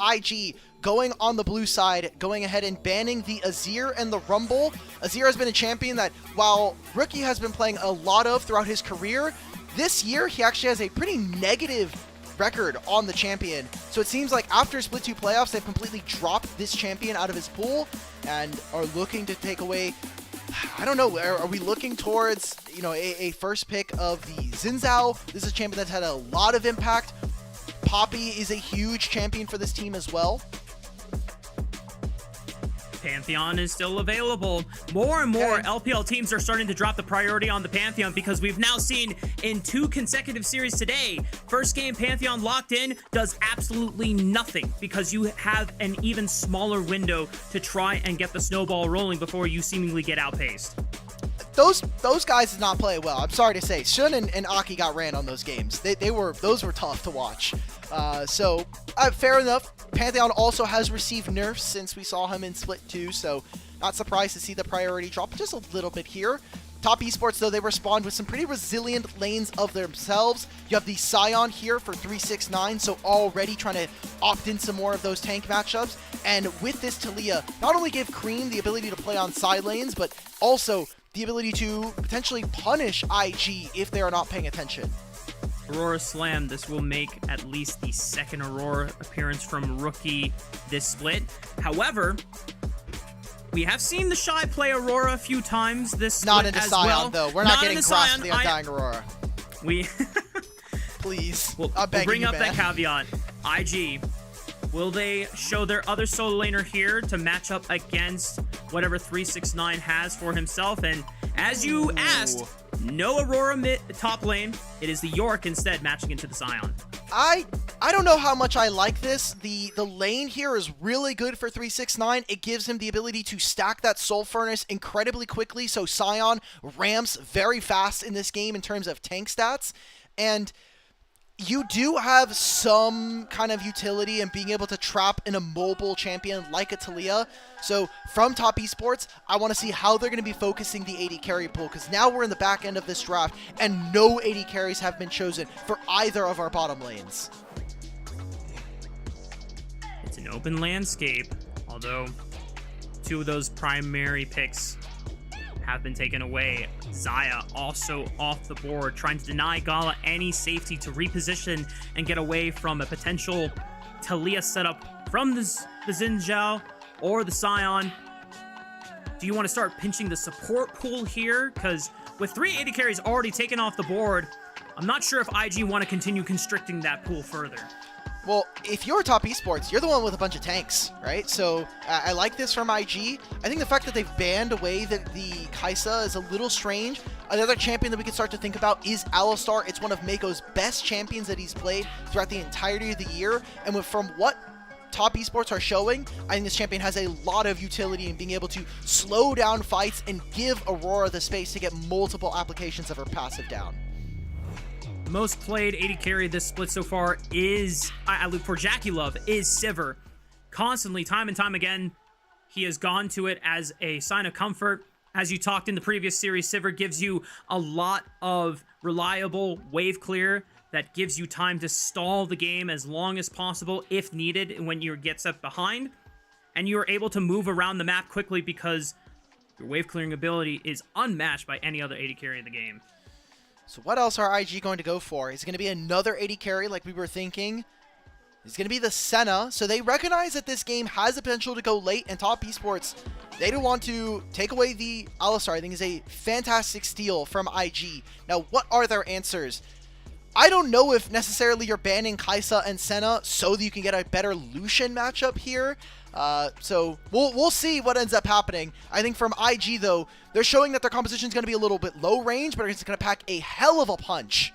IG going on the blue side, going ahead and banning the Azir and the Rumble. Azir has been a champion that, while Rookie has been playing a lot of throughout his career, this year he actually has a pretty negative record on the champion. So it seems like after Split 2 playoffs, they've completely dropped this champion out of his pool and are looking to take away, I don't know, are we looking towards, you know, a first pick of the Xin Zhao? This is a champion that's had a lot of impact. Poppy is a huge champion for this team as well. Pantheon is still available. More and more LPL teams are starting to drop the priority on the Pantheon because we've now seen in 2 consecutive series today, first game Pantheon locked in does absolutely nothing because you have an even smaller window to try and get the snowball rolling before you seemingly get outpaced. Those guys did not play well. I'm sorry to say. Shun and Aki got ran on those games. Those were tough to watch. So fair enough. Pantheon also has received nerfs since we saw him in Split 2, so not surprised to see the priority drop just a little bit here. Top Esports, though, they respond with some pretty resilient lanes of themselves. You have the Scion here for 369, so already trying to opt in some more of those tank matchups. And with this Taliyah, not only give Creme the ability to play on side lanes, but also the ability to potentially punish IG if they are not paying attention. Aurora Slam, this will make at least the second Aurora appearance from Rookie this split. However, we have seen TheShy play Aurora a few times this split not in the as Scion, well. Though. We're not getting crossed Scion. the Undying Aurora. We Please. we'll bring up that caveat. IG, will they show their other solo laner here to match up against whatever 369 has for himself? And as you asked, no Aurora mid top lane. It is the York instead matching into the Scion. I don't know how much I like this. The lane here is really good for 369. It gives him the ability to stack that Soul Furnace incredibly quickly, so Scion ramps very fast in this game in terms of tank stats. And you do have some kind of utility in being able to trap in a mobile champion like a Taliyah. So from Top Esports, I want to see how they're going to be focusing the AD carry pool, because now we're in the back end of this draft and no AD carries have been chosen for either of our bottom lanes. It's an open landscape, although 2 of those primary picks have been taken away. Xayah also off the board, trying to deny Gala any safety to reposition and get away from a potential Taliyah setup from the Xin Zhao or the Scion. Do you want to start pinching the support pool here? Because with 3 AD carries already taken off the board, I'm not sure if IG want to continue constricting that pool further. Well, if you're Top Esports, you're the one with a bunch of tanks, right? So I like this from IG. I think the fact that they've banned away the Kai'Sa is a little strange. Another champion that we could start to think about is Alistar. It's one of Meiko's best champions that he's played throughout the entirety of the year. And from what Top Esports are showing, I think this champion has a lot of utility in being able to slow down fights and give Aurora the space to get multiple applications of her passive down. Most played AD carry this split so far is, I look for JackeyLove, is Sivir. Constantly, time and time again, he has gone to it as a sign of comfort. As you talked in the previous series, Sivir gives you a lot of reliable wave clear that gives you time to stall the game as long as possible if needed when you get set behind. And you are able to move around the map quickly because your wave clearing ability is unmatched by any other AD carry in the game. So what else are IG going to go for? Is it going to be another AD carry like we were thinking? It's going to be the Senna. So they recognize that this game has the potential to go late, and Top Esports, they don't want to take away the Alistar. I think is a fantastic steal from IG. Now, what are their answers? I don't know if necessarily you're banning Kai'Sa and Senna so that you can get a better Lucian matchup here. So we'll see what ends up happening. I think from IG, though, they're showing that their composition is going to be a little bit low range, but it's going to pack a hell of a punch.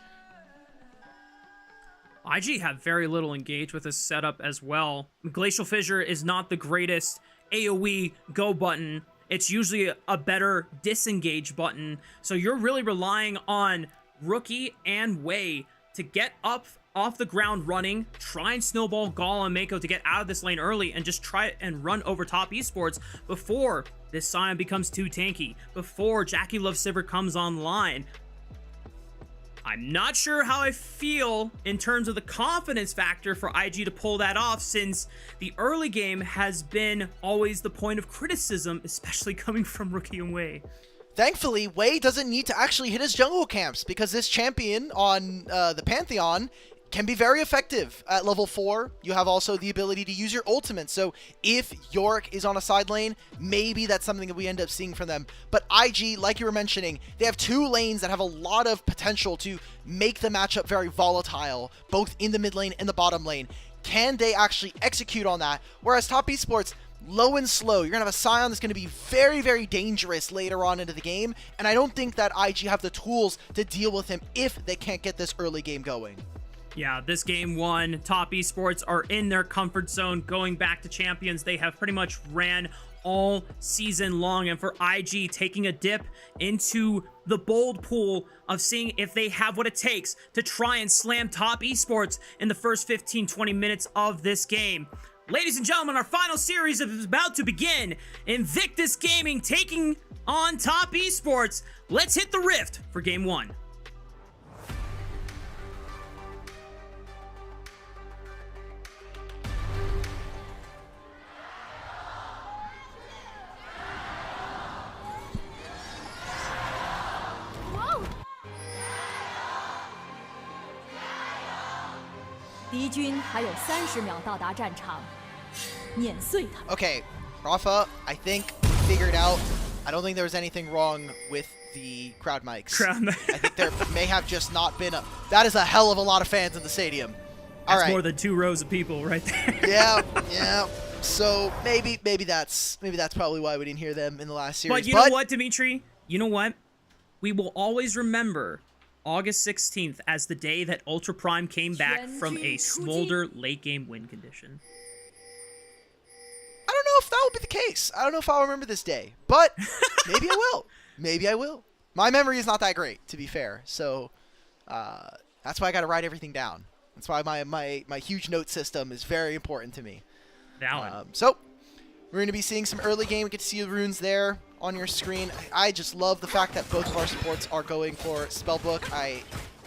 IG have very little engage with this setup as well. Glacial Fissure is not the greatest AoE go button. It's usually a better disengage button. So you're really relying on Rookie and Wei to get up off the ground running, try and snowball Gala and Meiko to get out of this lane early and just try and run over Top Esports before this Scion becomes too tanky, before JackeyLove Sivir comes online. I'm not sure how I feel in terms of the confidence factor for IG to pull that off, since the early game has been always the point of criticism, especially coming from Rookie and Wei. Thankfully, Wei doesn't need to actually hit his jungle camps, because this champion on the Pantheon can be very effective at level 4. You have also the ability to use your ultimate. So if Yorick is on a side lane, maybe that's something that we end up seeing from them. But IG, like you were mentioning, they have 2 lanes that have a lot of potential to make the matchup very volatile, both in the mid lane and the bottom lane. Can they actually execute on that? Whereas top esports, low and slow. You're going to have a Sion that's going to be very, very dangerous later on into the game. And I don't think that IG have the tools to deal with him if they can't get this early game going. Yeah, this game 1, top esports are in their comfort zone going back to champions they have pretty much ran all season long. And for IG, taking a dip into the bold pool of seeing if they have what it takes to try and slam top esports in the first 15-20 minutes of this game. Ladies and gentlemen, our final series is about to begin. Invictus Gaming taking on top esports. Let's hit the rift for game 1. Okay, Raafaa, I think figured out. I don't think there was anything wrong with the crowd mics. I think there may have just not been a... That is a hell of a lot of fans in the stadium. That's more than 2 rows of people right there. Yeah. So maybe that's probably why we didn't hear them in the last series. But you know what, Dimitri? You know what? We will always remember August 16th as the day that Ultra Prime came back from a smolder late game win condition. I don't know if that will be the case. I don't know if I'll remember this day, but maybe I will. Maybe I will. My memory is not that great, to be fair. So that's why I got to write everything down. That's why my huge note system is very important to me. So we're going to be seeing some early game. We get to see the runes there on your screen. I just love the fact that both of our supports are going for Spellbook.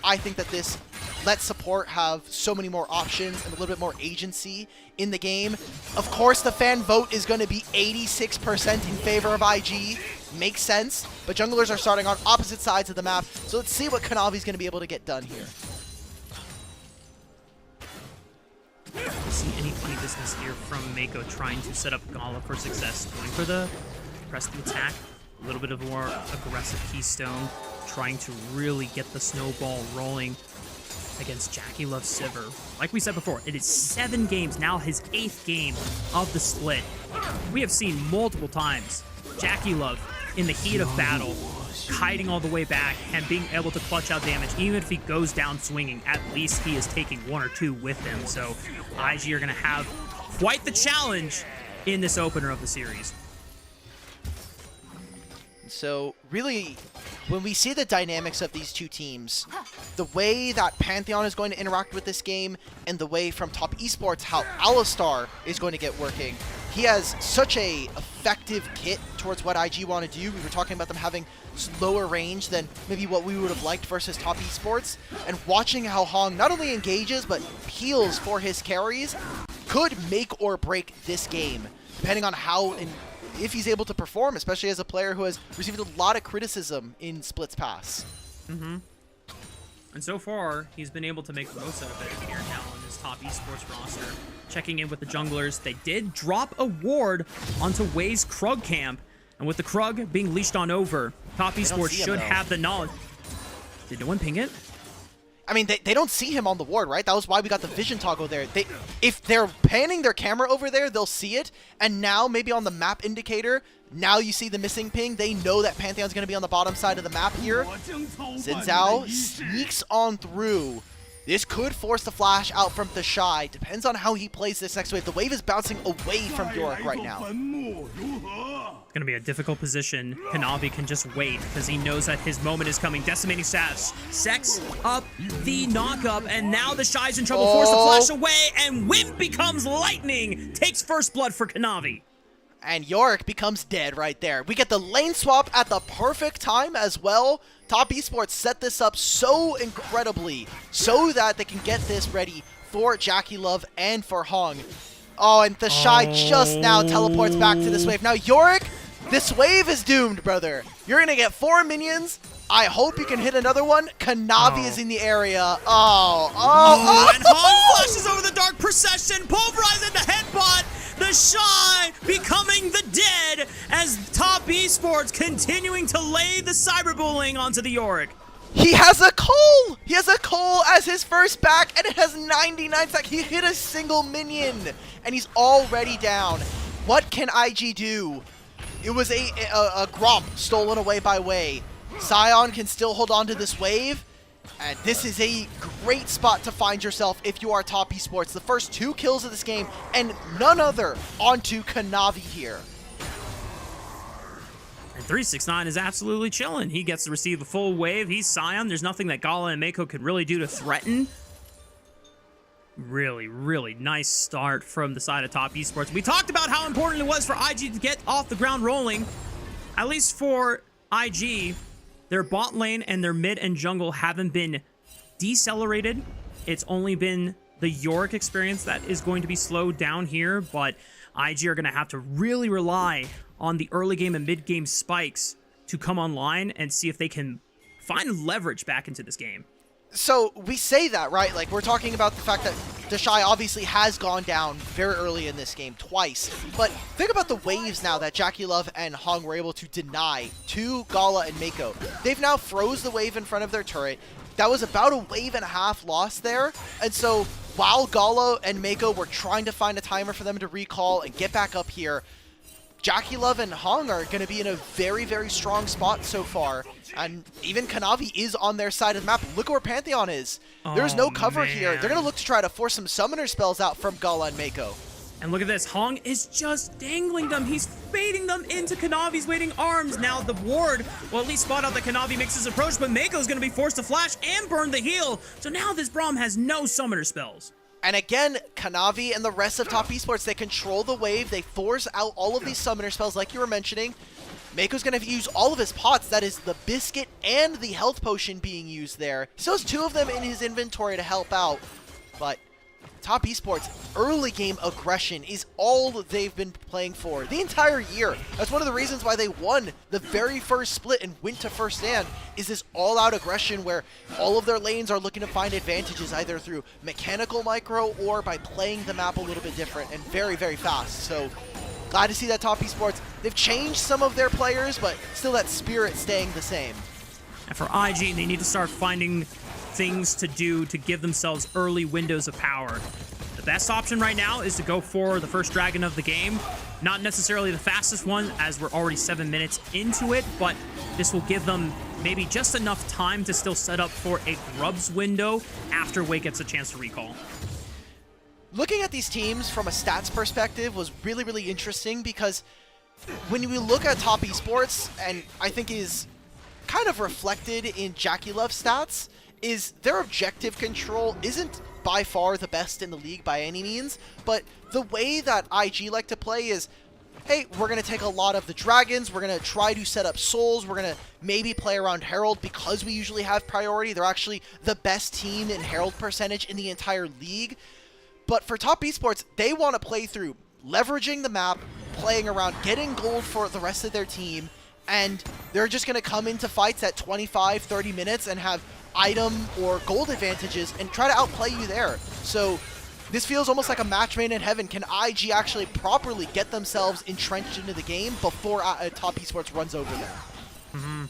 I think that this lets support have so many more options and a little bit more agency in the game. Of course, the fan vote is going to be 86% in favor of IG. Makes sense, but junglers are starting on opposite sides of the map. So let's see what Kanavi's going to be able to get done here. See any funny business here from Meiko trying to set up Gala for success, going for the press the attack, a little bit of more aggressive keystone, trying to really get the snowball rolling against JackeyLove Sivir. Like we said before, it is 7 games, now his 8th game of the split. We have seen multiple times JackeyLove in the heat of battle, hiding all the way back and being able to clutch out damage. Even if he goes down swinging, at least he is taking 1 or 2 with him. So IG are going to have quite the challenge in this opener of the series. So really, when we see the dynamics of these 2 teams, the way that Pantheon is going to interact with this game and the way from top esports how Alistar is going to get working, he has such a effective kit towards what IG want to do. We were talking about them having lower range than maybe what we would have liked versus top esports, and watching how Hong not only engages but heals for his carries could make or break this game, depending on how and if he's able to perform, especially as a player who has received a lot of criticism in Splits Pass. And so far, he's been able to make the most out of it here now on his top esports roster. Checking in with the junglers, they did drop a ward onto Wei's Krug camp, and with the Krug being leashed on over, top esports should have the knowledge. Did no one ping it? I mean, they don't see him on the ward, right? That was why we got the vision toggle there. If they're panning their camera over there, they'll see it. And now, maybe on the map indicator, now you see the missing ping. They know that Pantheon's going to be on the bottom side of the map here. Xin Zhao sneaks on through. This could force the flash out from TheShy. Depends on how he plays this next wave. The wave is bouncing away from Yorick right now. It's going to be a difficult position. Kanavi can just wait because he knows that his moment is coming. Decimating Sash sets up the knock-up, and now TheShy's in trouble. Force the flash away, and Wimp becomes lightning. Takes first blood for Kanavi. And Yorick becomes dead right there. We get the lane swap at the perfect time as well Top Esports set this up so incredibly so that they can get this ready for JackeyLove and for Hong. Oh, and TheShy just now teleports back to this wave. Now, Yorick, this wave is doomed, brother. You're going to get 4 minions. I hope you can hit another one. Kanavi is in the area. And Hong flashes over the Dark Procession, pulverizing the headbutt. TheShy becoming the dead as Top Esports continuing to lay the cyberbullying onto the Yorick. He has a coal! He has a coal as his first back, and it has 99 seconds. He hit a single minion, and he's already down. What can IG do? It was a Gromp stolen away by Wei. Sion can still hold on to this wave, and this is a great spot to find yourself if you are Top Esports. The first 2 kills of this game, and none other onto Kanavi here. And 369 is absolutely chilling. He gets to receive the full wave. He's Sion. There's nothing that Gala and Meiko can really do to threaten. Really, really nice start from the side of Top Esports. We talked about how important it was for IG to get off the ground rolling. At least for IG, their bot lane and their mid and jungle haven't been decelerated. It's only been the Yorick experience that is going to be slowed down here, but IG are going to have to really rely on the early game and mid game spikes to come online and see if they can find leverage back into this game. So we say that, right? Like, we're talking about the fact that TheShy obviously has gone down very early in this game twice. But think about the waves now that JackeyLove and Hong were able to deny to Gala and Meiko. They've now froze the wave in front of their turret. That was about a wave and a half lost there. And so while Gala and Meiko were trying to find a timer for them to recall and get back up here, JackeyLove and Hong are going to be in a very, very strong spot so far. And even Kanavi is on their side of the map. Look where Pantheon is. There's no cover here. They're going to look to try to force some summoner spells out from Gala and Meiko. And look at this. Hong is just dangling them. He's fading them into Kanavi's waiting arms. Now the ward will at least spot out that Kanavi makes his approach, but Meiko's going to be forced to flash and burn the heal. So now this Braum has no summoner spells. And again, Kanavi and the rest of Top Esports, they control the wave. They force out all of these summoner spells like you were mentioning. Meiko's going to use all of his pots. That is the biscuit and the health potion being used there. He still has 2 of them in his inventory to help out. But Top Esports' early game aggression is all that they've been playing for the entire year. That's one of the reasons why they won the very first split and went to first stand, is this all-out aggression where all of their lanes are looking to find advantages either through mechanical micro or by playing the map a little bit different and very, very fast. So glad to see that Top Esports, they've changed some of their players, but still that spirit staying the same. And for IG, they need to start finding things to do to give themselves early windows of power. The best option right now is to go for the first dragon of the game. Not necessarily the fastest one, as we're already 7 minutes into it, but this will give them maybe just enough time to still set up for a Grubs window after Wei gets a chance to recall. Looking at these teams from a stats perspective was really, really interesting, because when we look at Top Esports, and I think is kind of reflected in JackeyLove's stats, is their objective control isn't by far the best in the league by any means, but the way that IG like to play is, hey, we're going to take a lot of the dragons, we're going to try to set up souls, we're going to maybe play around Herald because we usually have priority. They're actually the best team in Herald percentage in the entire league. But for Top Esports, they want to play through leveraging the map, playing around, getting gold for the rest of their team, and they're just going to come into fights at 25, 30 minutes and have item or gold advantages and try to outplay you there. So this feels almost like a match made in heaven. Can IG actually properly get themselves entrenched into the game before Top Esports runs over them?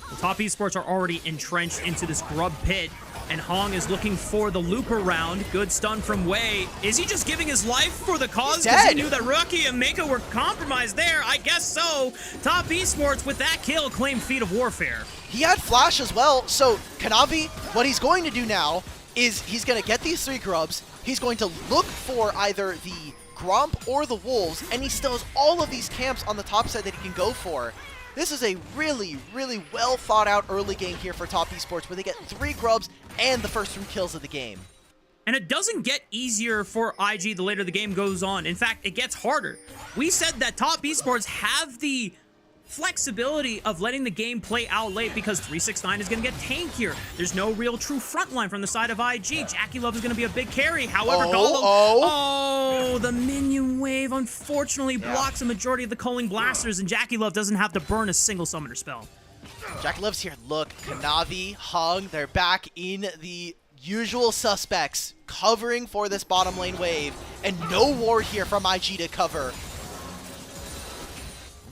The Top Esports are already entrenched into this grub pit, and Hong is looking for the looper round. Good stun from Wei. Is he just giving his life for the cause because he knew that Rookie and Meiko were compromised there? I guess so. Top Esports with that kill claimed Feat of Warfare. He had flash as well, so Kanavi, what he's going to do now is he's going to get these 3 grubs, he's going to look for either the Gromp or the Wolves, and he still has all of these camps on the top side that he can go for. This is a really, really well thought out early game here for Top Esports, where they get 3 grubs and the first 3 kills of the game. And it doesn't get easier for IG the later the game goes on. In fact, it gets harder. We said that Top Esports have the flexibility of letting the game play out late because 369 is going to get tankier. There's no real true front line from the side of IG. JackeyLove is going to be a big carry. However, Gala, the minion wave unfortunately blocks a majority of the culling blasters, and JackeyLove doesn't have to burn a single summoner spell. JackeyLove's here. Look, Kanavi, Hung, they're back in the usual suspects, covering for this bottom lane wave, and no ward here from IG to cover.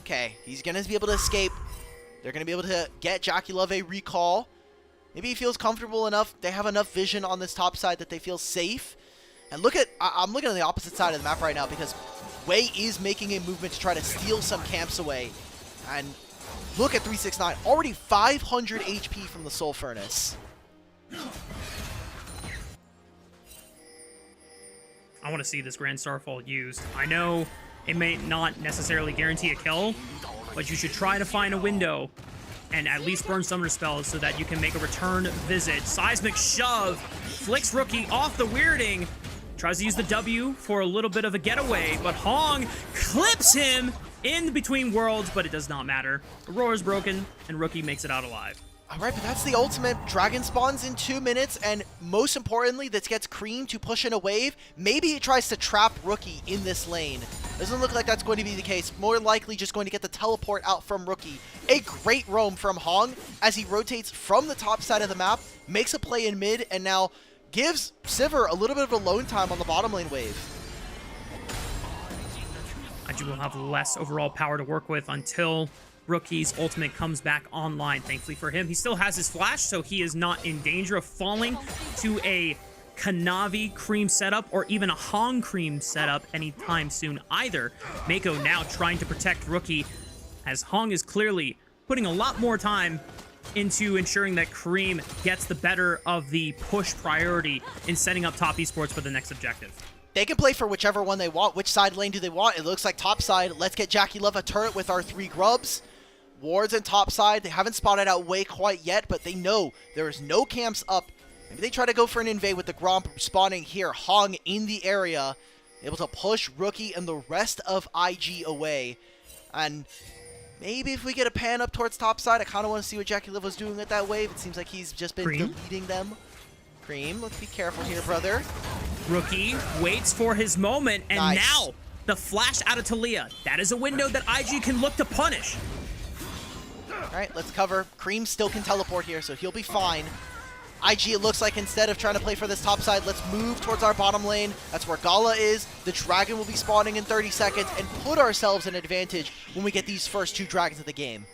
Okay, he's going to be able to escape. They're going to be able to get JackeyLove a recall. Maybe he feels comfortable enough. They have enough vision on this top side that they feel safe. And look at, I'm looking on the opposite side of the map right now because Wei is making a movement to try to steal some camps away. And look at 369, already 500 HP from the Soul Furnace. I want to see this Grand Starfall used. I know it may not necessarily guarantee a kill, but you should try to find a window and at least burn summoner spells so that you can make a return visit. Seismic shove, flicks Rookie off the weirding, tries to use the W for a little bit of a getaway, but Hong clips him in between worlds, but it does not matter. Aurora's broken, and Rookie makes it out alive. All right, but that's the ultimate. Dragon spawns in 2 minutes, and most importantly, this gets Creme to push in a wave. Maybe he tries to trap Rookie in this lane. Doesn't look like that's going to be the case. More likely just going to get the teleport out from Rookie. A great roam from Hong as he rotates from the top side of the map, makes a play in mid, and now gives Sivir a little bit of alone time on the bottom lane wave. IG will have less overall power to work with until Rookie's ultimate comes back online. Thankfully for him, he still has his flash, so he is not in danger of falling to a Kanavi Creme setup or even a Hong Creme setup anytime soon either. Meiko now trying to protect Rookie as Hong is clearly putting a lot more time into ensuring that Creme gets the better of the push priority in setting up top esports for the next objective. They can play for whichever one they want. Which side lane do they want? It looks like top side. Let's get JackeyLove a turret with our 3 grubs. Wards and top side. They haven't spotted out Wei quite yet, but they know there is no camps up. Maybe they try to go for an invade with the Gromp spawning here. Hong in the area, able to push Rookie and the rest of IG away. And maybe if we get a pan up towards top side, I kind of want to see what JackeyLove was doing with that wave. It seems like he's just been deleting them. Creme, let's be careful here, brother. Rookie waits for his moment, and now the flash out of Talia. That is a window that IG can look to punish. All right, let's cover. Creme still can teleport here, so he'll be fine. IG, it looks like instead of trying to play for this top side, let's move towards our bottom lane. That's where Gala is. The dragon will be spawning in 30 seconds and put ourselves an advantage when we get these first 2 dragons of the game.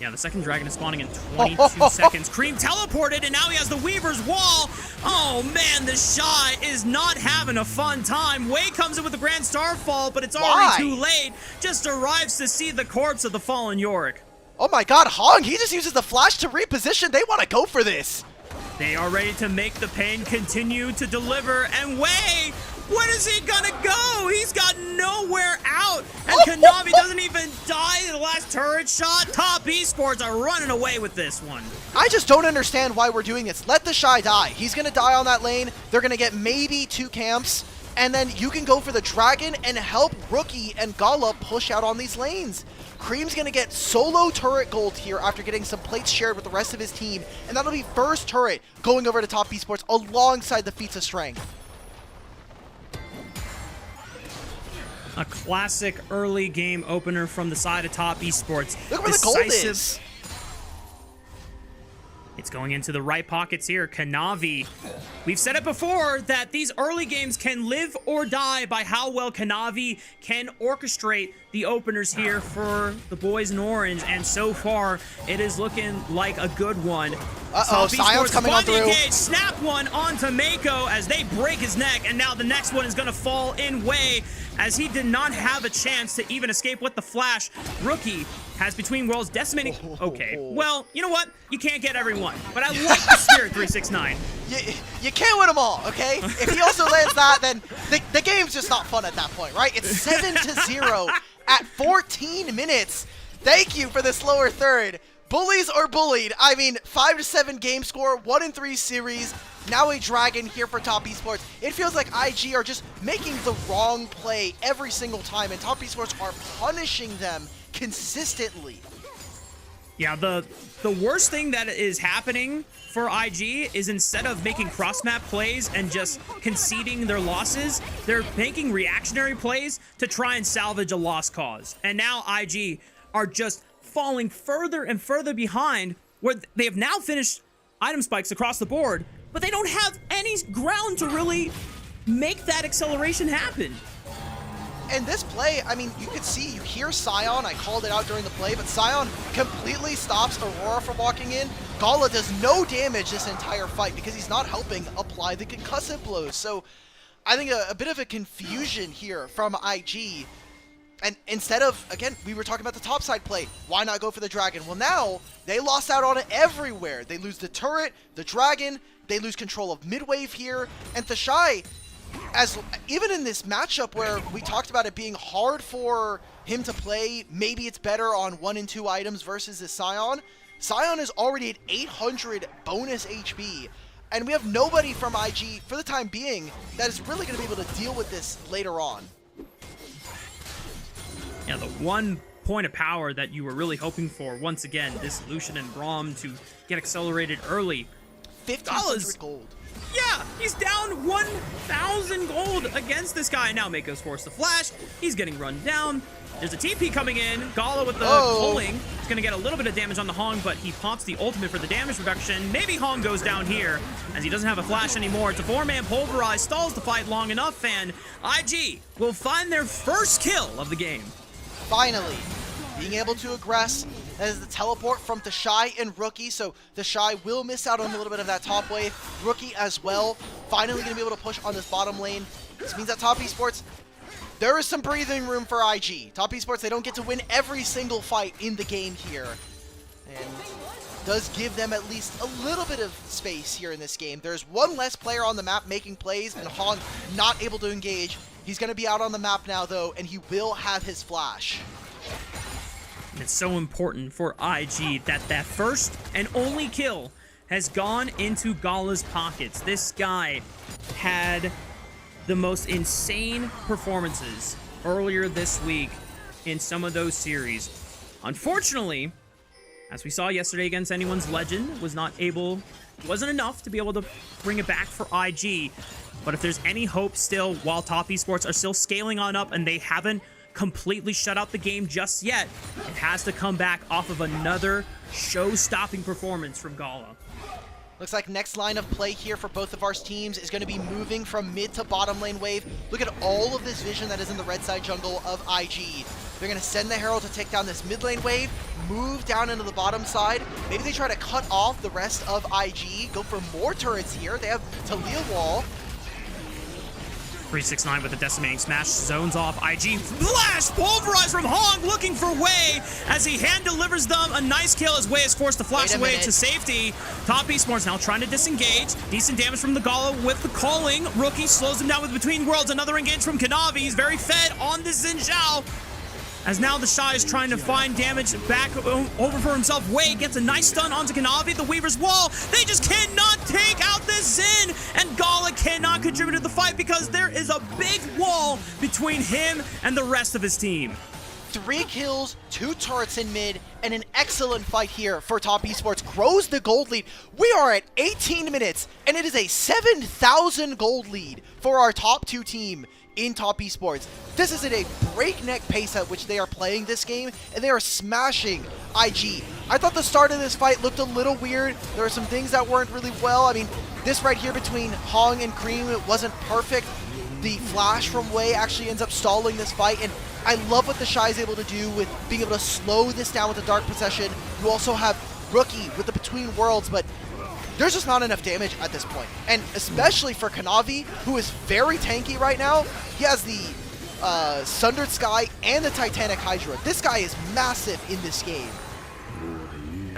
Yeah, the second dragon is spawning in 22 seconds. Creme teleported, and now he has the Weaver's Wall. Oh, man, TheShy is not having a fun time. Wei comes in with the Grand Starfall, but it's already too late. Just arrives to see the corpse of the fallen Yorick. Oh, my God, Hong, he just uses the flash to reposition. They want to go for this. They are ready to make the pain continue to deliver, and Wei, where is he gonna go? He's got nowhere out, and Kanavi doesn't even die in the last turret shot. Top esports are running away with this one. I just don't understand why we're doing this. Let TheShy die. He's gonna die on that lane. They're gonna get maybe 2 camps, and then you can go for the dragon and help Rookie and Gala push out on these lanes. Creme's gonna get solo turret gold here after getting some plates shared with the rest of his team, and that'll be first turret going over to top esports alongside the feats of strength. A classic early game opener from the side of top esports. Look where the gold is. It's going into the right pockets here. Kanavi. We've said it before that these early games can live or die by how well Kanavi can orchestrate the openers here for the boys in orange, and so far it is looking like a good one. Sion's coming on through. Engage, snap one onto Meiko as they break his neck, and now the next one is going to fall in Wei as he did not have a chance to even escape with the flash. Rookie has Between Worlds decimating. Okay, well, you know what? You can't get everyone, but I like the spirit 369. You can't win them all, okay? If he also lands that, then the game's just not fun at that point, right? It's 7-0 at 14 minutes. Thank you for the slower third. Bullies or bullied. I mean, 5-7 game score, 1-3 series. Now a dragon here for Top Esports. It feels like IG are just making the wrong play every single time, and Top Esports are punishing them consistently. Yeah, the worst thing that is happening for IG is instead of making cross-map plays and just conceding their losses, they're making reactionary plays to try and salvage a lost cause. And now IG are just falling further and further behind, where they have now finished item spikes across the board, but they don't have any ground to really make that acceleration happen. And this play, I mean, you could see, you hear Sion, I called it out during the play, but Sion completely stops Aurora from walking in. Gala does no damage this entire fight because he's not helping apply the concussive blows. So I think a bit of a confusion here from IG. And instead of, again, we were talking about the topside play, why not go for the dragon? Well, now they lost out on it everywhere. They lose the turret, the dragon, they lose control of midwave here, and TheShy, as even in this matchup where we talked about it being hard for him to play, maybe it's better on 1 and 2 items versus the Sion. Sion is already at 800 bonus HP, and we have nobody from IG for the time being that is really going to be able to deal with this later on. Yeah, the one point of power that you were really hoping for, once again, this Lucian and Braum to get accelerated early. 1,500 gold. Yeah, he's down 1,000 gold against this guy. Now Meiko's forced to flash. He's getting run down. There's a TP coming in. Gala with the pulling. He's going to get a little bit of damage on the Hong, but he pops the ultimate for the damage reduction. Maybe Hong goes down here as he doesn't have a flash anymore. It's a 4-man pulverize. Stalls the fight long enough, and IG will find their first kill of the game. Finally, being able to aggress. That is the teleport from TheShy and Rookie, so TheShy will miss out on a little bit of that top wave. Rookie as well, finally going to be able to push on this bottom lane. This means that Top Esports, there is some breathing room for IG. Top Esports, they don't get to win every single fight in the game here. And does give them at least a little bit of space here in this game. There's one less player on the map making plays, and Hong not able to engage. He's going to be out on the map now, though, and he will have his flash. It's so important for IG that that first and only kill has gone into Gala's pockets. This guy had the most insane performances earlier this week in some of those series. Unfortunately, as we saw yesterday against Anyone's Legend, wasn't enough to be able to bring it back for IG. But if there's any hope still, while Top Esports are still scaling on up and they haven't completely shut out the game just yet, it has to come back off of another show-stopping performance from Gala. Looks like next line of play here for both of our teams is going to be moving from mid to bottom lane wave. Look at all of this vision that is in the red side jungle of IG. They're going to send the Herald to take down this mid lane wave, move down into the bottom side. Maybe they try to cut off the rest of IG, go for more turrets here. They have Talia Wall. 369 with a decimating smash, zones off IG. Flash pulverized from Hong, looking for Wei as he hand delivers them a nice kill as Wei is forced to flash away to safety. Top Esports now trying to disengage. Decent damage from the Gala with the calling. Rookie slows him down with Between Worlds. Another engage from Kanavi. He's very fed on this Xin Zhao. As now TheShy is trying to find damage back over for himself. Wei gets a nice stun onto Kanavi. The Weaver's Wall. They just cannot take out this Xin. And Gala cannot contribute to the fight because there is a big wall between him and the rest of his team. 3 kills, 2 turrets in mid, and an excellent fight here for Top Esports. Grows the gold lead. We are at 18 minutes, and it is a 7,000 gold lead for our top 2 team in Top Esports. This is at a breakneck pace at which they are playing this game, and they are smashing IG. I thought the start of this fight looked a little weird. There were some things that weren't really well. I mean, this right here between Hong and Creme, it wasn't perfect. The flash from Wei actually ends up stalling this fight, and I love what TheShy is able to do with being able to slow this down with the Dark Possession. You also have Rookie with the Between Worlds, but there's just not enough damage at this point. And especially for Kanavi, who is very tanky right now. He has the Sundered Sky and the Titanic Hydra. This guy is massive in this game.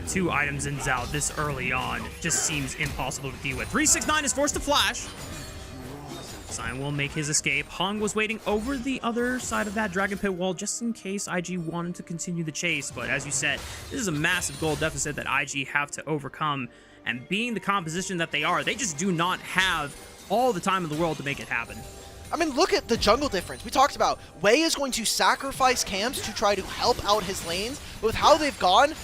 2 items in out this early on just seems impossible to deal with. 369 is forced to flash. Sion will make his escape. Hong was waiting over the other side of that Dragon Pit wall just in case IG wanted to continue the chase. But as you said, this is a massive goal deficit that IG have to overcome. and being the composition that they are, they just do not have all the time in the world to make it happen. I mean, look at the jungle difference. We talked about Wei is going to sacrifice camps to try to help out his lanes, but with how they've gone,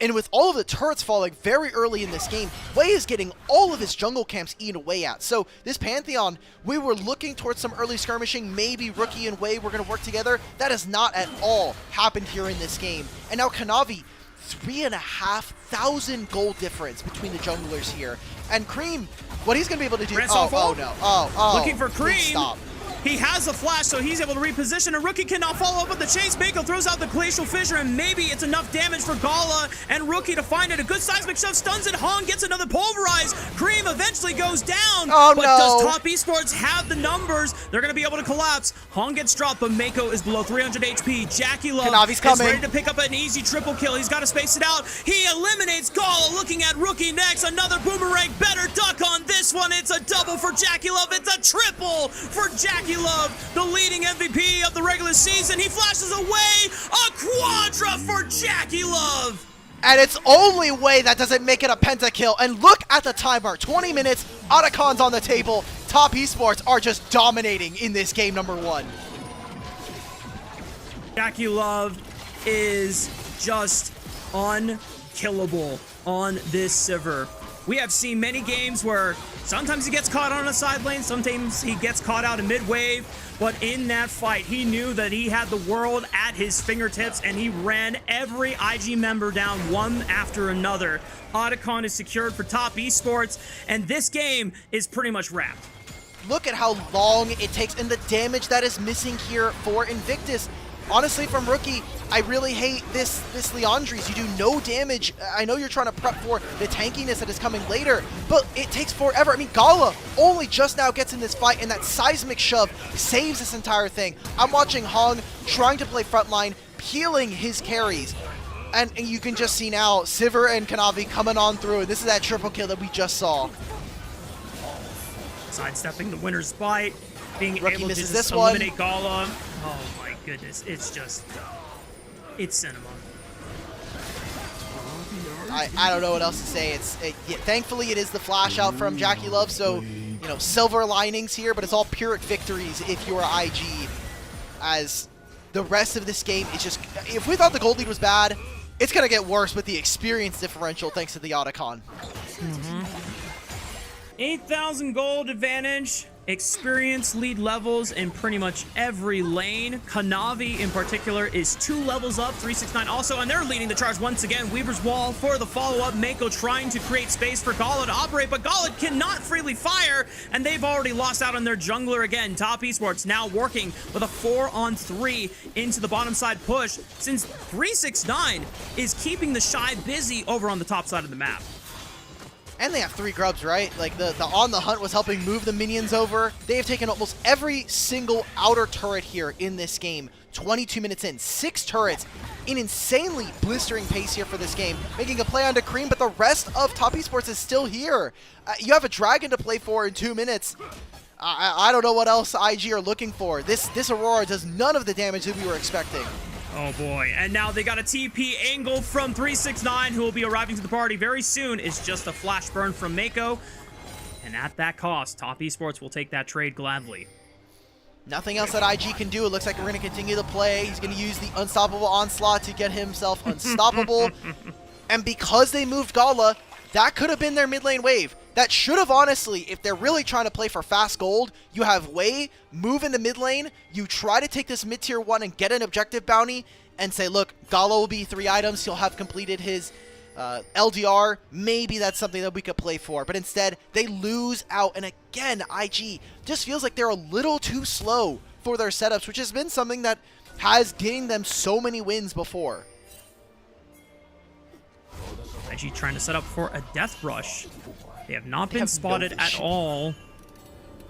and with all of the turrets falling very early in this game, Wei is getting all of his jungle camps eaten away at. So this Pantheon, we were looking towards some early skirmishing, maybe Rookie and Wei were going to work together. That has not at all happened here in this game. And now Kanavi, 3,500 gold difference between the junglers here. And Creme, what he's going to be able to do... Oh, no. Oh, looking for Creme. Stop. He has a flash, so he's able to reposition. A Rookie cannot follow up with the chase. Meiko throws out the Glacial Fissure, and maybe it's enough damage for Gala and Rookie to find it. A good seismic shove stuns it. Hong gets another pulverize. Creme eventually goes down. Oh, but no. Does Top Esports have the numbers? They're going to be able to collapse. Hong gets dropped, but Meiko is below 300 HP. JackeyLove Kanavi's coming. is ready to pick up an easy triple kill. He's got to space it out. He eliminates Gala, looking at Rookie next. Another boomerang. Better duck on this one. It's a double for JackeyLove. It's a triple for JackeyLove. The leading MVP of the regular season. He flashes away. A quadra for JackeyLove. And it's only Wei that doesn't make it a pentakill. And look at the timer. 20 minutes. Otacon's on the table. Top Esports are just dominating in this game number 1. JackeyLove is just unkillable on this Sivir. We have seen many games where sometimes he gets caught on a side lane, sometimes he gets caught out in mid-wave, but in that fight, he knew that he had the world at his fingertips, and he ran every IG member down one after another. Otacon is secured for Top Esports, and this game is pretty much wrapped. Look at how long it takes and the damage that is missing here for Invictus. Honestly, from Rookie, I really hate this Leandries. You do no damage. I know you're trying to prep for the tankiness that is coming later, but it takes forever. I mean, Gala only just now gets in this fight, and that seismic shove saves this entire thing. I'm watching Hong trying to play frontline, peeling his carries, and you can just see now Sivir and Kanavi coming on through, and this is that triple kill that we just saw. Sidestepping the winner's bite, being Rookie able to misses just this one. eliminate Gala. Oh my goodness, it's just, it's cinema. I don't know what else to say. Thankfully, it is the flash out from JackeyLove, so, you know, silver linings here, but it's all Pyrrhic victories if you're IG, as the rest of this game is just, if we thought the gold lead was bad, it's going to get worse with the experience differential thanks to the Otacon. 8,000 gold advantage, experience lead levels in pretty much every lane. Kanavi in particular is 2 levels up, 369 also, and they're leading the charge once again. Weaver's Wall for the follow-up. Meiko trying to create space for Gala to operate, but Gala cannot freely fire, and they've already lost out on their jungler again. Top Esports now working with a 4-on-3 into the bottom side push, since 369 is keeping TheShy busy over on the top side of the map. And they have 3 grubs, right? Like, the On the Hunt was helping move the minions over. They have taken almost every single outer turret here in this game. 22 minutes in, 6 turrets. An insanely blistering pace here for this game. Making a play onto Creme, but the rest of Top Esports is still here. You have a dragon to play for in 2 minutes. I don't know what else IG are looking for. This Aurora does none of the damage that we were expecting. Oh boy, and now they got a TP angle from 369, who will be arriving to the party very soon. It's just a flash burn from Meiko, and at that cost, Top Esports will take that trade gladly. Nothing else that IG can do. It looks like we're going to continue to play. He's going to use the Unstoppable Onslaught to get himself unstoppable. And because they moved Gala, that could have been their mid lane wave. That should have, honestly, if they're really trying to play for fast gold, you have Wei move into mid lane, you try to take this mid tier 1 and get an objective bounty, and say, look, Gala will be 3 items, he'll have completed his LDR, maybe that's something that we could play for. But instead, they lose out, and again, IG just feels like they're a little too slow for their setups, which has been something that has gained them so many wins before. IG trying to set up for a death rush. They have not been spotted at all,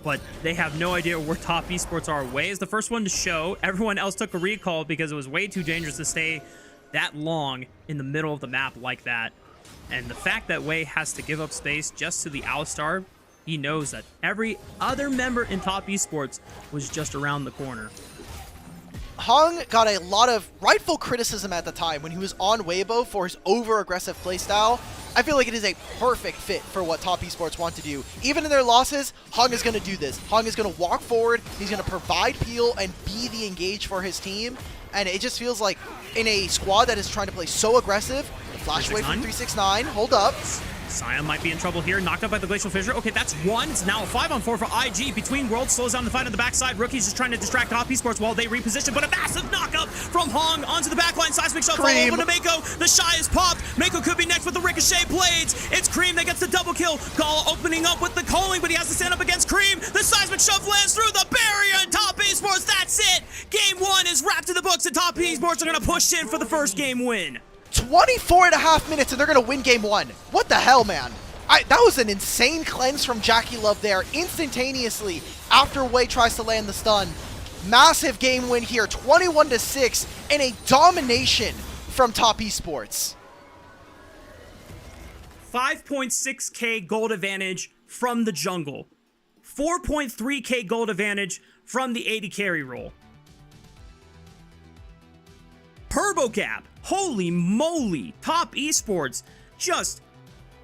but they have no idea where Top Esports are. Wei is the first one to show. Everyone else took a recall because it was way too dangerous to stay that long in the middle of the map like that. And the fact that Wei has to give up space just to the Alistar, he knows that every other member in Top Esports was just around the corner. Hong got a lot of rightful criticism at the time when he was on Weibo for his over-aggressive playstyle. I feel like it is a perfect fit for what Top Esports want to do. Even in their losses, Hung is going to do this. Hung is going to walk forward, he's going to provide peel and be the engage for his team. And it just feels like in a squad that is trying to play so aggressive, flash away from 369, hold up. Sion might be in trouble here, knocked out by the Glacial Fissure. Okay, that's one. It's now a 5-on-4 for IG. Between Worlds slows down the fight on the backside. Rookie's just trying to distract Top Esports while they reposition, but a massive knockup from Hong onto the backline. Seismic shot fall over to Meiko. TheShy is popped. Meiko could be next with the Ricochet blades. It's Creme that gets the double kill. Gala opening up with the calling, but he has to stand up against Creme. The Seismic shove lands through the barrier, and Top Esports, that's it. Game 1 is wrapped in the books, and Top Esports are going to push in for the first game win. 24.5 minutes, and they're going to win game 1. What the hell, man? That was an insane cleanse from JackeyLove there, instantaneously after Wei tries to land the stun. Massive game win here, 21-6, and a domination from Top Esports. 5.6k gold advantage from the jungle. 4.3k gold advantage from the AD carry role. Turbo gap. Holy moly. Top Esports just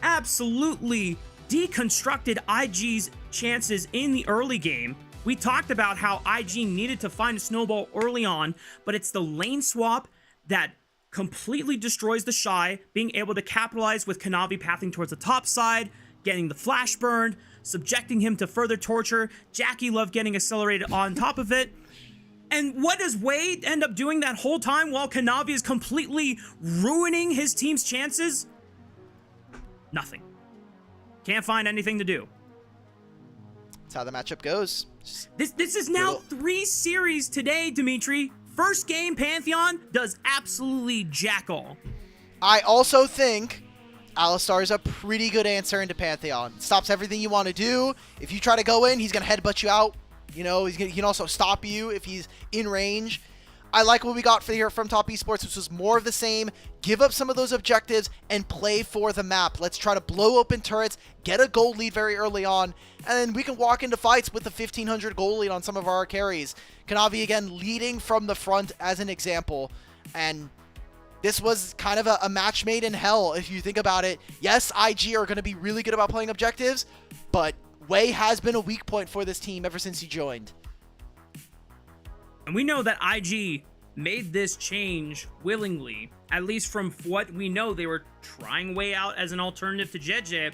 absolutely deconstructed IG's chances in the early game. We talked about how IG needed to find a snowball early on, but it's the lane swap that completely destroys TheShy, being able to capitalize with Kanavi pathing towards the top side, getting the flash burned, subjecting him to further torture, JackeyLove getting accelerated on top of it. And what does Wade end up doing that whole time while Kanavi is completely ruining his team's chances? Nothing. Can't find anything to do. That's how the matchup goes. This is now 3 series today, Dimitri. First game, Pantheon does absolutely jack all. I also think Alistar is a pretty good answer into Pantheon. Stops everything you want to do. If you try to go in, he's going to headbutt you out. You know, he can also stop you if he's in range. I like what we got here from Top Esports, which was more of the same. Give up some of those objectives and play for the map. Let's try to blow open turrets, get a gold lead very early on, and then we can walk into fights with the 1,500 gold lead on some of our carries. Kanavi, again, leading from the front as an example. And this was kind of a match made in hell, if you think about it. Yes, IG are going to be really good about playing objectives, but Wei has been a weak point for this team ever since he joined. And we know that IG made this change willingly. At least from what we know, they were trying Wei out as an alternative to JJ.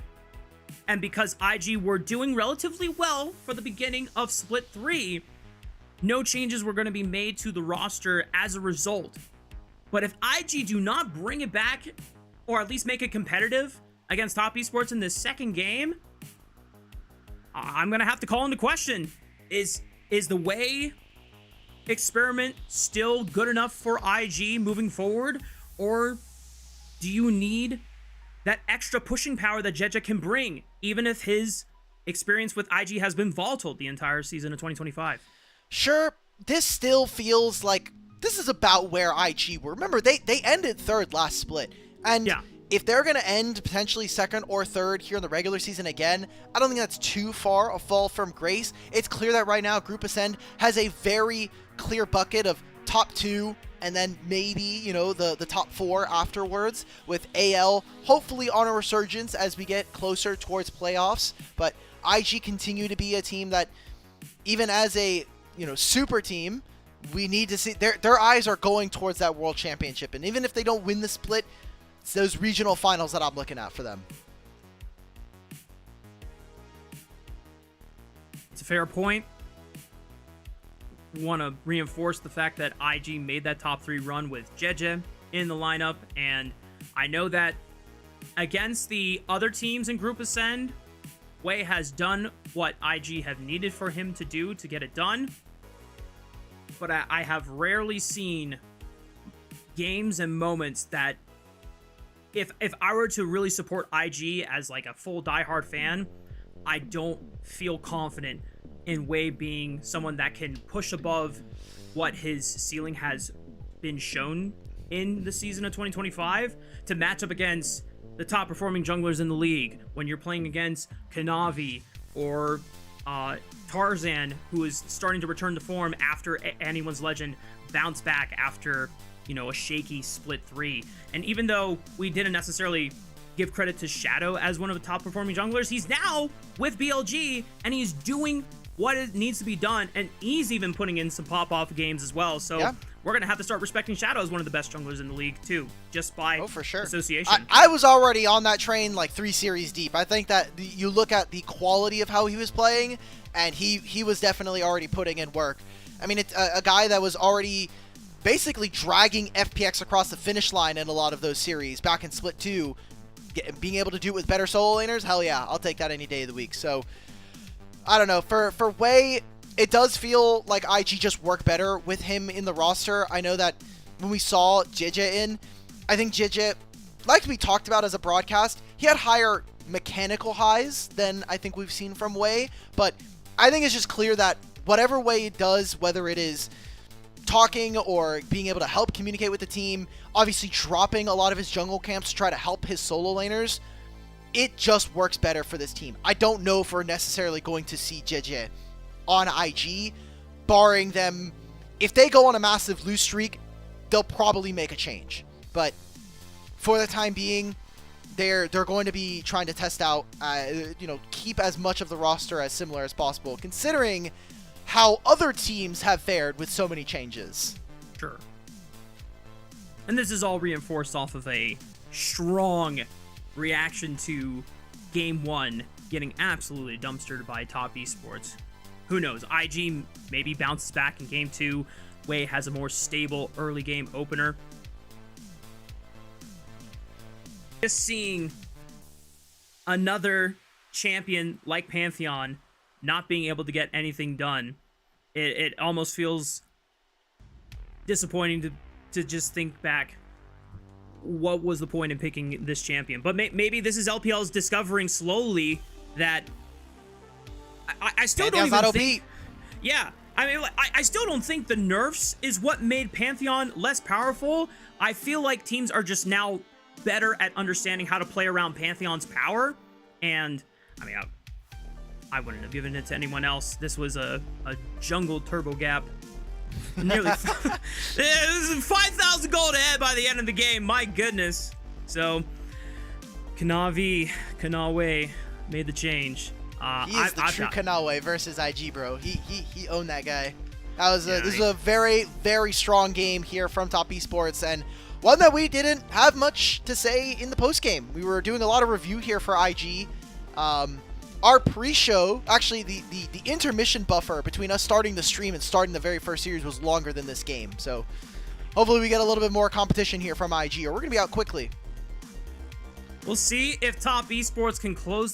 And because IG were doing relatively well for the beginning of Split 3, no changes were going to be made to the roster as a result. But if IG do not bring it back, or at least make it competitive against Top Esports in this second game, I'm going to have to call into question, is the Wei experiment still good enough for IG moving forward, or do you need that extra pushing power that JJ can bring, even if his experience with IG has been volatile the entire season of 2025? Sure, this still feels like this is about where IG were. Remember, they ended 3rd last split, and yeah, if they're going to end potentially 2nd or 3rd here in the regular season again, I don't think that's too far a fall from grace. It's clear that right now Group Ascend has a very clear bucket of top 2 and then maybe, you know, the top 4 afterwards, with AL hopefully on a resurgence as we get closer towards playoffs. But IG continue to be a team that, even as a, you know, super team, we need to see their eyes are going towards that world championship. And even if they don't win the split, it's those regional finals that I'm looking at for them. It's a fair point. Want to reinforce the fact that IG made that top 3 run with JJ in the lineup, and I know that against the other teams in Group Ascend, Wei has done what IG have needed for him to do to get it done, but I have rarely seen games and moments that if I were to really support IG as like a full diehard fan, I don't feel confident in Wei being someone that can push above what his ceiling has been shown in the season of 2025 to match up against the top performing junglers in the league when you're playing against Kanavi or Tarzan, who is starting to return to form after anyone's legend bounced back after, you know, a shaky split 3. And even though we didn't necessarily give credit to Shadow as one of the top performing junglers. He's now with BLG, and he's doing what it needs to be done, and he's even putting in some pop-off games as well. So yeah, we're going to have to start respecting Shadow as one of the best junglers in the league, too, just by for sure. association. I was already on that train like 3 series deep. I think that you look at the quality of how he was playing, and he was definitely already putting in work. I mean, it's a guy that was already basically dragging FPX across the finish line in a lot of those series back in Split 2. Being able to do it with better solo laners, hell yeah, I'll take that any day of the week. So, I don't know. For Wei, it does feel like IG just work better with him in the roster. I know that when we saw JJ in, I think JJ, like we talked about as a broadcast, he had higher mechanical highs than I think we've seen from Wei, but I think it's just clear that whatever Wei does, whether it is talking or being able to help communicate with the team, obviously dropping a lot of his jungle camps to try to help his solo laners, it just works better for this team. I don't know if we're necessarily going to see JJ on IG, barring them. If they go on a massive lose streak, they'll probably make a change. But for the time being, they're going to be trying to test out, keep as much of the roster as similar as possible, considering how other teams have fared with so many changes. Sure. And this is all reinforced off of a strong reaction to Game 1 getting absolutely dumpstered by Top Esports. Who knows? IG maybe bounces back in Game 2. Wei has a more stable early game opener. Just seeing another champion like Pantheon not being able to get anything done, it almost feels disappointing to just think back, what was the point in picking this champion? But maybe this is LPL's discovering slowly that I still don't even think... Yeah, I mean, I still don't think the nerfs is what made Pantheon less powerful. I feel like teams are just now better at understanding how to play around Pantheon's power. And, I mean, I wouldn't have given it to anyone else. This was a jungle turbo gap. Nearly 5,000 gold ahead by the end of the game. My goodness. So, Kanavi made the change. He is the true Kanavi versus IG, bro. He owned that guy. This is a very, very strong game here from Top Esports, and one that we didn't have much to say in the post game. We were doing a lot of review here for IG. Our pre-show, actually the intermission buffer between us starting the stream and starting the very first series was longer than this game. So hopefully we get a little bit more competition here from IG, or we're going to be out quickly. We'll see if Top Esports can close this